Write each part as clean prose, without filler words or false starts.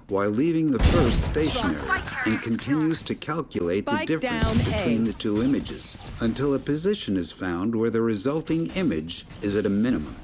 while leaving the first stationary and continues to calculate the difference between the two images until a position is found where the resulting image is at a minimum.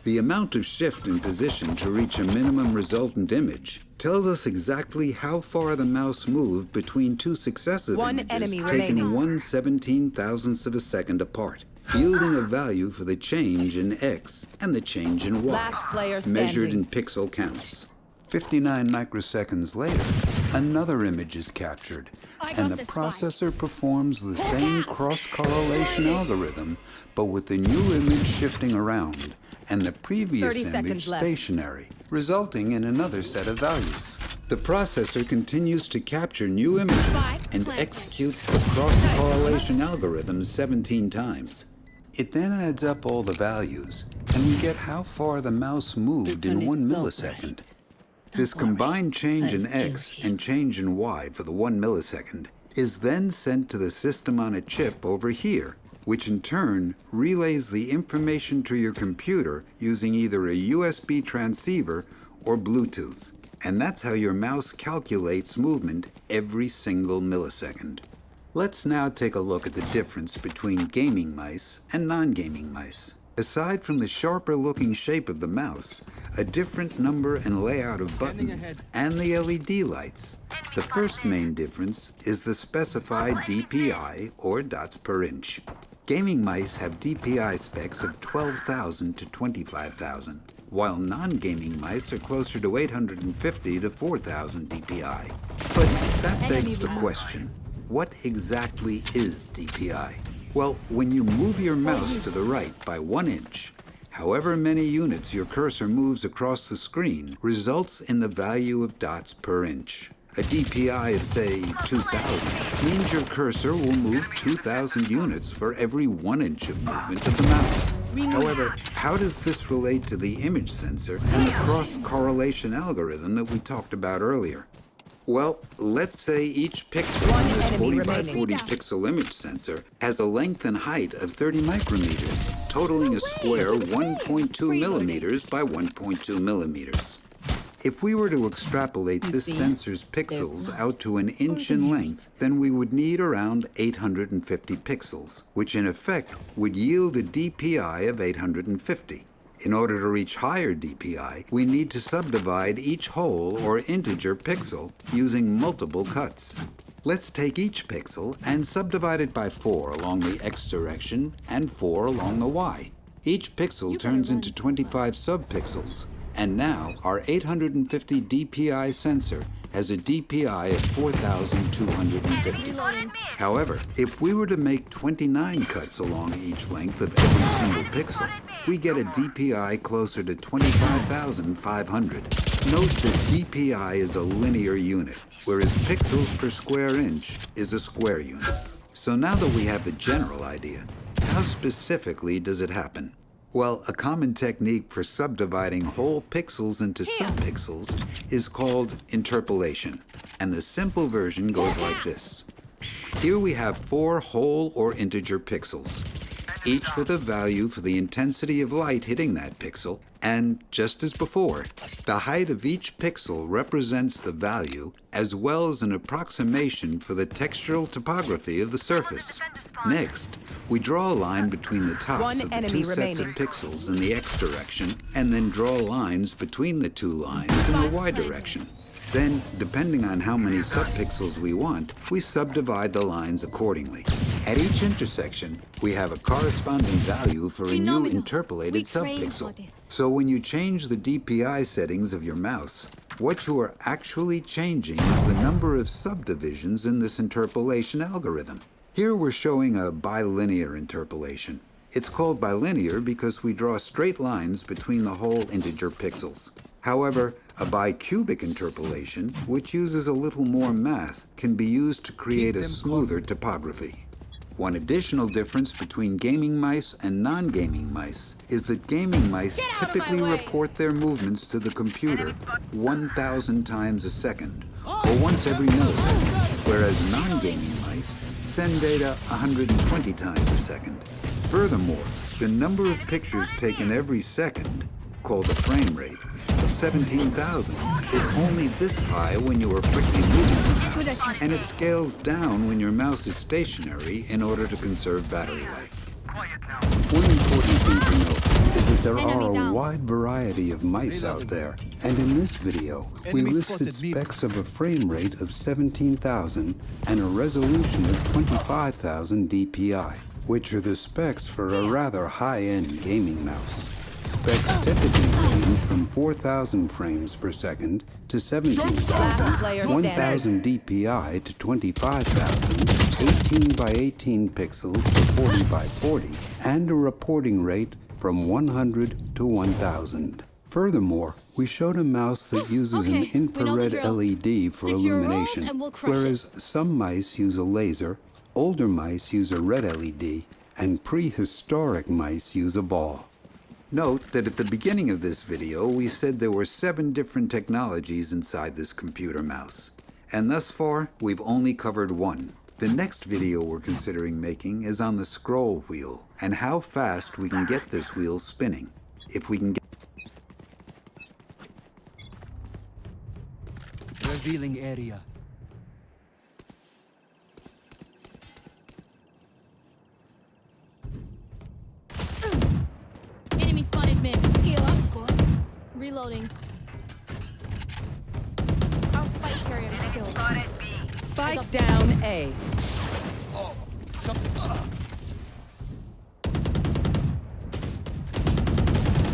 The amount of shift in position to reach a minimum resultant image tells us exactly how far the mouse moved between two successive images taken 1/17,000th of a second apart, yielding a value for the change in X and the change in Y, measured in pixel counts. 59 microseconds later, another image is captured, and the processor performs the same cross-correlation algorithm, but with the new image shifting around and the previous image stationary, resulting in another set of values. The processor continues to capture new images and executes the cross-correlation algorithm 17 times. It then adds up all the values, and we get how far the mouse moved in 1 millisecond. This combined change in X and change in Y for the 1 millisecond is then sent to the system on a chip over here, which in turn relays the information to your computer using either a USB transceiver or Bluetooth. And that's how your mouse calculates movement every single millisecond. Let's now take a look at the difference between gaming mice and non-gaming mice. Aside from the sharper-looking shape of the mouse, a different number and layout of buttons, and the LED lights, the first main difference is the specified DPI, or dots per inch. Gaming mice have DPI specs of 12,000 to 25,000, while non-gaming mice are closer to 850 to 4,000 DPI. But that begs the question, what exactly is DPI? Well, when you move your mouse to the right by 1 inch, however many units your cursor moves across the screen results in the value of dots per inch. A DPI of, say, 2,000 means your cursor will move 2,000 units for every 1 inch of movement of the mouse. However, how does this relate to the image sensor and the cross-correlation algorithm that we talked about earlier? Well, let's say each pixel on this 40 by 40 pixel image sensor has a length and height of 30 micrometers, totaling a square 1.2 millimeters by 1.2 millimeters. If we were to extrapolate this sensor's pixels out to an inch in length, then we would need around 850 pixels, which in effect would yield a DPI of 850. In order to reach higher DPI, we need to subdivide each whole or integer pixel using multiple cuts. Let's take each pixel and subdivide it by 4 along the X direction and 4 along the Y. Each pixel turns into 25 subpixels. And now our 850 DPI sensor has a DPI of 4,250. However, if we were to make 29 cuts along each length of every single pixel, we get a DPI closer to 25,500. Note that DPI is a linear unit, whereas pixels per square inch is a square unit. So now that we have the general idea, how specifically does it happen? Well, a common technique for subdividing whole pixels into subpixels is called interpolation, and the simple version goes like this. Here we have 4 whole or integer pixels, each with a value for the intensity of light hitting that pixel, and just as before, the height of each pixel represents the value as well as an approximation for the textural topography of the surface. Next, we draw a line between the tops of the 2 sets of pixels in the X direction, and then draw lines between the 2 lines in the Y direction. Then, depending on how many subpixels we want, we subdivide the lines accordingly. At each intersection, we have a corresponding value for a new interpolated subpixel. So when you change the DPI settings of your mouse, what you are actually changing is the number of subdivisions in this interpolation algorithm. Here we're showing a bilinear interpolation. It's called bilinear because we draw straight lines between the whole integer pixels. However, a bicubic interpolation, which uses a little more math, can be used to create a smoother topography. One additional difference between gaming mice and non-gaming mice is that gaming mice typically report their movements to the computer 1,000 times a second, or once every millisecond, whereas non-gaming mice send data 120 times a second. Furthermore, the number of pictures taken every second, called the frame rate, 17,000 is only this high when you are quickly moving, and it scales down when your mouse is stationary in order to conserve battery life. One important thing to note is that there are a wide variety of mice out there, and in this video, we listed specs of a frame rate of 17,000 and a resolution of 25,000 dpi, which are the specs for a rather high-end gaming mouse. Specs typically range from 4,000 frames per second to 17,000, 1,000 dpi to 25,000, 18 by 18 pixels to 40 by 40, and a reporting rate from 100 to 1,000. Furthermore, we showed a mouse that uses an infrared LED for illumination, whereas some mice use a laser, older mice use a red LED, and prehistoric mice use a ball. Note that at the beginning of this video, we said there were 7 different technologies inside this computer mouse. And thus far, we've only covered one. The next video we're considering making is on the scroll wheel, and how fast we can get this wheel spinning. If we can get... Revealing area. Enemy spotted mid. Heal up, squad. Reloading. Our spike carrier is killed. Spike down A.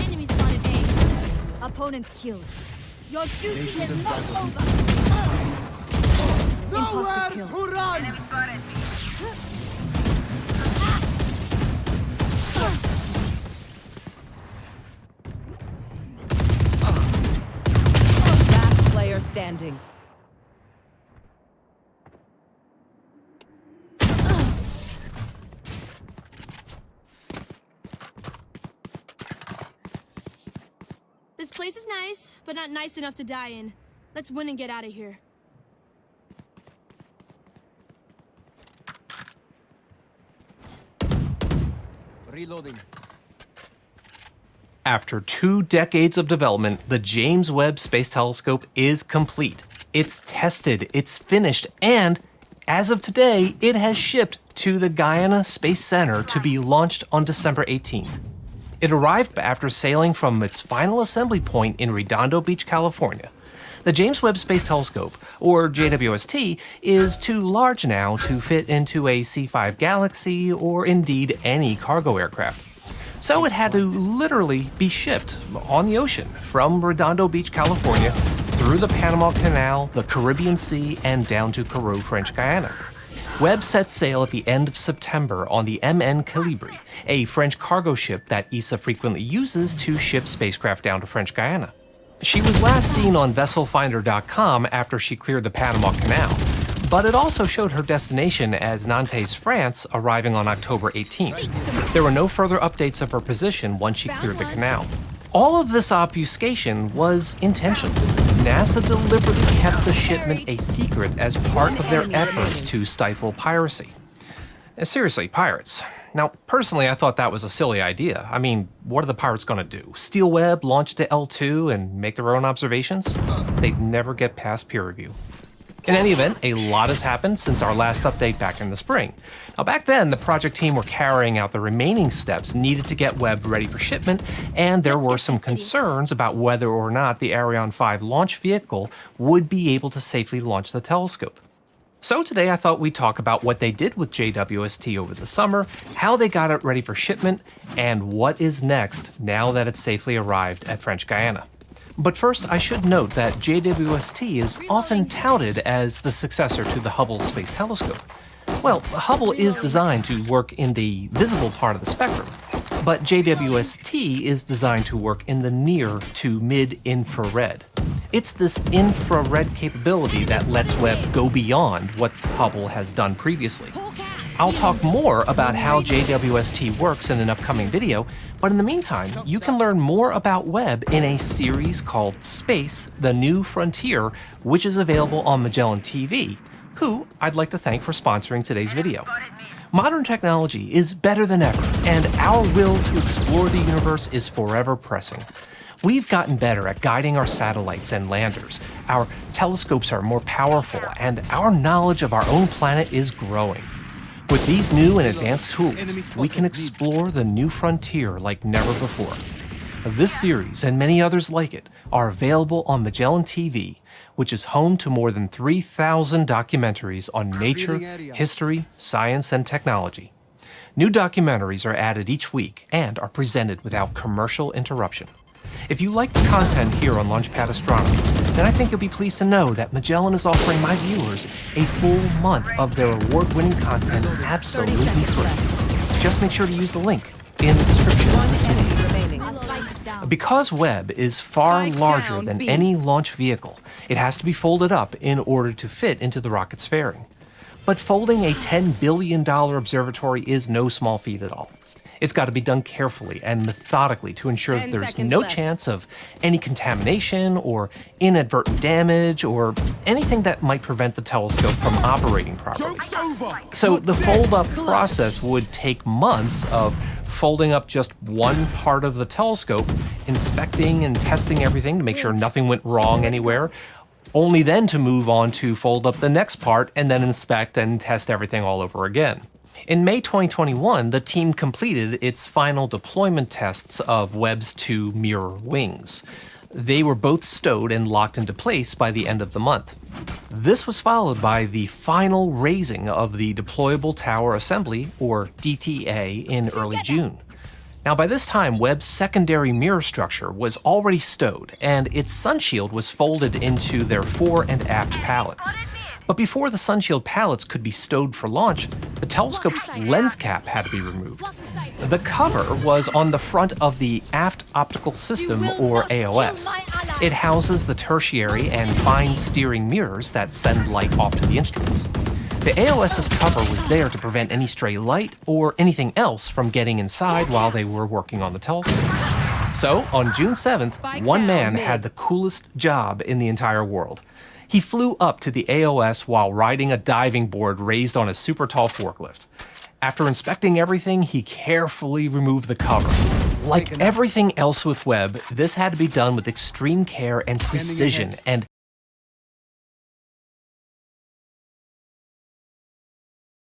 Enemy spotted A. Opponent killed. Your duty is not over. Imposter kill. To run! Last player standing. This place is nice, but not nice enough to die in. Let's win and get out of here. Reloading. After 2 decades of development, the James Webb Space Telescope is complete. It's tested, it's finished, and as of today, it has shipped to the Guyana Space Center to be launched on December 18th. It arrived after sailing from its final assembly point in Redondo Beach, California. The James Webb Space Telescope, or JWST, is too large now to fit into a C5 Galaxy or indeed any cargo aircraft. So it had to literally be shipped on the ocean from Redondo Beach, California, through the Panama Canal, the Caribbean Sea, and down to Kourou, French Guiana. Webb set sail at the end of September on the MN Colibri, a French cargo ship that ESA frequently uses to ship spacecraft down to French Guiana. She was last seen on VesselFinder.com after she cleared the Panama Canal, but it also showed her destination as Nantes, France, arriving on October 18th. There were no further updates of her position once she cleared the canal. All of this obfuscation was intentional. NASA deliberately kept the shipment a secret as part of their efforts to stifle piracy. Seriously, pirates. Now, personally, I thought that was a silly idea. I mean, what are the pirates going to do? Steal Webb, launch it to L2, and make their own observations? They'd never get past peer review. In any event, a lot has happened since our last update back in the spring. Now, back then, the project team were carrying out the remaining steps needed to get Webb ready for shipment, and there were some concerns about whether or not the Ariane 5 launch vehicle would be able to safely launch the telescope. So today I thought we'd talk about what they did with JWST over the summer, how they got it ready for shipment, and what is next now that it's safely arrived at French Guiana. But first, I should note that JWST is often touted as the successor to the Hubble Space Telescope. Well, Hubble is designed to work in the visible part of the spectrum, but JWST is designed to work in the near to mid-infrared. It's this infrared capability that lets Webb go beyond what Hubble has done previously. I'll talk more about how JWST works in an upcoming video, but in the meantime, you can learn more about Webb in a series called Space, The New Frontier, which is available on Magellan TV, who I'd like to thank for sponsoring today's video. Modern technology is better than ever, and our will to explore the universe is forever pressing. We've gotten better at guiding our satellites and landers. Our telescopes are more powerful, and our knowledge of our own planet is growing. With these new and advanced tools, we can explore the new frontier like never before. This series, and many others like it, are available on Magellan TV, which is home to more than 3,000 documentaries on nature, history, science, and technology. New documentaries are added each week and are presented without commercial interruption. If you like the content here on Launchpad Astronomy, then I think you'll be pleased to know that Magellan is offering my viewers a full month of their award-winning content absolutely free. Just make sure to use the link in the description of this video. Because Webb is far larger than any launch vehicle, it has to be folded up in order to fit into the rocket's fairing. But folding a $10 billion observatory is no small feat at all. It's got to be done carefully and methodically to ensure that there's no chance of any contamination or inadvertent damage or anything that might prevent the telescope from operating properly. So the fold-up process would take months of folding up just one part of the telescope, inspecting and testing everything to make sure nothing went wrong anywhere, only then to move on to fold up the next part and then inspect and test everything all over again. In May 2021, the team completed its final deployment tests of Webb's two mirror wings. They were both stowed and locked into place by the end of the month. This was followed by the final raising of the Deployable Tower Assembly, or DTA, in early June. Now, by this time, Webb's secondary mirror structure was already stowed, and its sunshield was folded into their fore and aft pallets. But before the sunshield pallets could be stowed for launch, the telescope's lens cap had to be removed. The cover was on the front of the Aft Optical System, or AOS. It houses the tertiary and fine steering mirrors that send light off to the instruments. The AOS's cover was there to prevent any stray light or anything else from getting inside while they were working on the telescope. So, on June 7th, one man had the coolest job in the entire world. He flew up to the AOS while riding a diving board raised on a super tall forklift. After inspecting everything, he carefully removed the cover. Like everything else with Webb, this had to be done with extreme care and precision, and